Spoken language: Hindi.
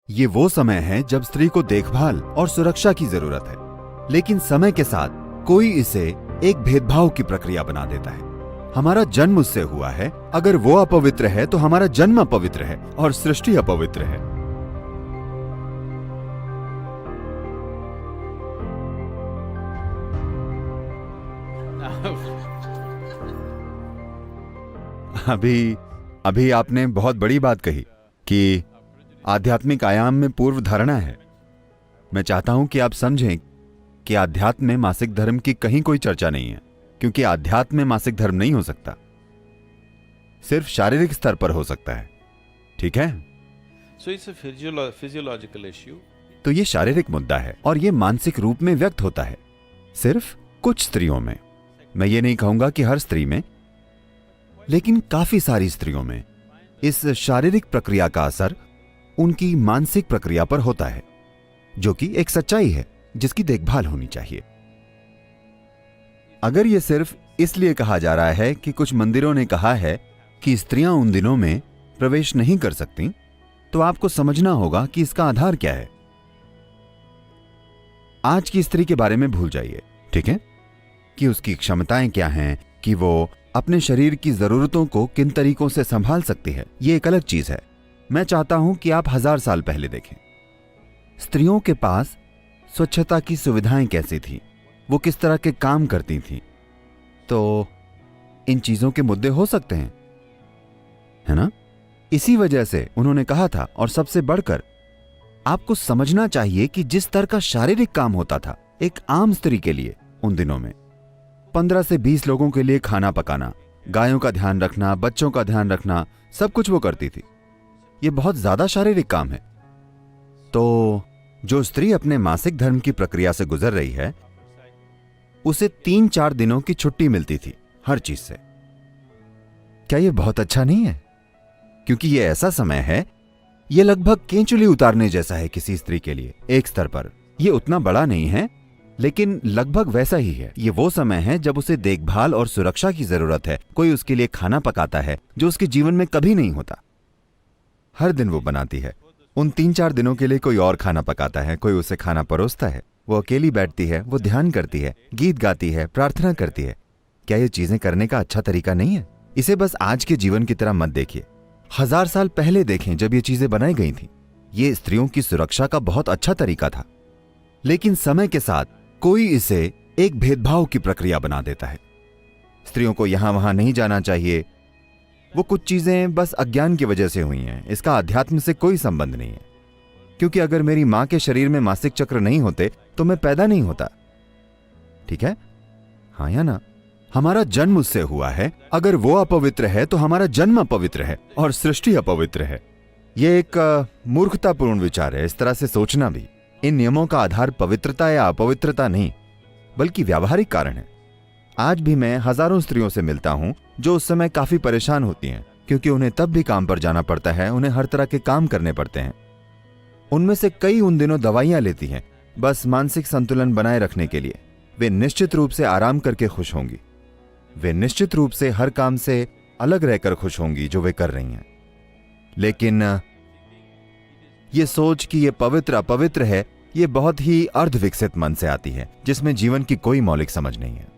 ये वो समय है जब स्त्री को देखभाल और सुरक्षा की जरूरत है, लेकिन समय के साथ कोई इसे एक भेदभाव की प्रक्रिया बना देता है। हमारा जन्म उससे हुआ है, अगर वो अपवित्र है तो हमारा जन्म अपवित्र है और सृष्टि अपवित्र है। अभी आपने बहुत बड़ी बात कही कि आध्यात्मिक आयाम में पूर्व धारणा है। मैं चाहता हूं कि आप समझें कि आध्यात्म में मासिक धर्म की कहीं कोई चर्चा नहीं है, क्योंकि आध्यात्म में मासिक धर्म नहीं हो सकता, सिर्फ शारीरिक स्तर पर हो सकता है। ठीक है? So it's a physiological issue. तो ये शारीरिक मुद्दा है और ये मानसिक रूप में व्यक्त होता है सिर्फ कुछ स्त्रियों में। मैं ये नहीं कहूंगा कि हर स्त्री में, लेकिन काफी सारी स्त्रियों में इस शारीरिक प्रक्रिया का असर उनकी मानसिक प्रक्रिया पर होता है, जो कि एक सच्चाई है जिसकी देखभाल होनी चाहिए। अगर यह सिर्फ इसलिए कहा जा रहा है कि कुछ मंदिरों ने कहा है कि स्त्रियां उन दिनों में प्रवेश नहीं कर सकती, तो आपको समझना होगा कि इसका आधार क्या है। आज की स्त्री के बारे में भूल जाइए, ठीक है? कि उसकी क्षमताएं क्या हैं, कि वो अपने शरीर की जरूरतों को किन तरीकों से संभाल सकती है, ये एक अलग चीज है। मैं चाहता हूं कि आप 1000 साल पहले देखें। स्त्रियों के पास स्वच्छता की सुविधाएं कैसी थी, वो किस तरह के काम करती थी। तो इन चीजों के मुद्दे हो सकते हैं, है ना? इसी वजह से उन्होंने कहा था, और सबसे बढ़कर आपको समझना चाहिए कि जिस तरह का शारीरिक काम होता था एक आम स्त्री के लिए उन दिनों में, 15 से 20 लोगों के लिए खाना पकाना, गायों का ध्यान रखना, बच्चों का ध्यान रखना, सब कुछ वो करती थी। ये बहुत ज्यादा शारीरिक काम है। तो जो स्त्री अपने मासिक धर्म की प्रक्रिया से गुजर रही है, उसे 3-4 दिनों की छुट्टी मिलती थी हर चीज से। क्या ये बहुत अच्छा नहीं है? क्योंकि ये ऐसा समय है, ये लगभग केंचुली उतारने जैसा है किसी स्त्री के लिए। एक स्तर पर ये उतना बड़ा नहीं है, लेकिन लगभग वैसा ही है। ये वो समय है जब उसे देखभाल और सुरक्षा की जरूरत है। कोई उसके लिए खाना पकाता है, जो उसके जीवन में कभी नहीं होता। हर दिन वो बनाती है। उन 3-4 दिनों के लिए कोई और खाना पकाता है, कोई उसे खाना परोसता है। वो अकेली बैठती है, वो ध्यान करती है, गीत गाती है, प्रार्थना करती है। क्या ये चीजें करने का अच्छा तरीका नहीं है? इसे बस आज के जीवन की तरह मत देखिए। 1000 साल पहले देखें, जब ये चीजें बनाई गई थी, ये स्त्रियों की सुरक्षा का बहुत अच्छा तरीका था। लेकिन समय के साथ कोई इसे एक भेदभाव की प्रक्रिया बना देता है। स्त्रियों को यहां वहां नहीं जाना चाहिए। वो कुछ चीजें बस अज्ञान की वजह से हुई हैं। इसका अध्यात्म से कोई संबंध नहीं है, क्योंकि अगर मेरी मां के शरीर में मासिक चक्र नहीं होते तो मैं पैदा नहीं होता। ठीक है? हाँ या ना? हमारा जन्म उससे हुआ है, अगर वो अपवित्र है तो हमारा जन्म अपवित्र है और सृष्टि अपवित्र है। यह एक मूर्खतापूर्ण विचार है, इस तरह से सोचना भी। इन नियमों का आधार पवित्रता या अपवित्रता नहीं, बल्कि व्यावहारिक कारण है। आज भी मैं हजारों स्त्रियों से मिलता हूं जो उस समय काफी परेशान होती हैं, क्योंकि उन्हें तब भी काम पर जाना पड़ता है, उन्हें हर तरह के काम करने पड़ते हैं। उनमें से कई उन दिनों दवाइयां लेती हैं, बस मानसिक संतुलन बनाए रखने के लिए। वे निश्चित रूप से आराम करके खुश होंगी। वे निश्चित रूप से हर काम से अलग रहकर खुश होंगी जो वे कर रही हैं। लेकिन ये सोच कि ये पवित्र अपवित्र है, ये बहुत ही अर्धविकसित मन से आती है, जिसमें जीवन की कोई मौलिक समझ नहीं है।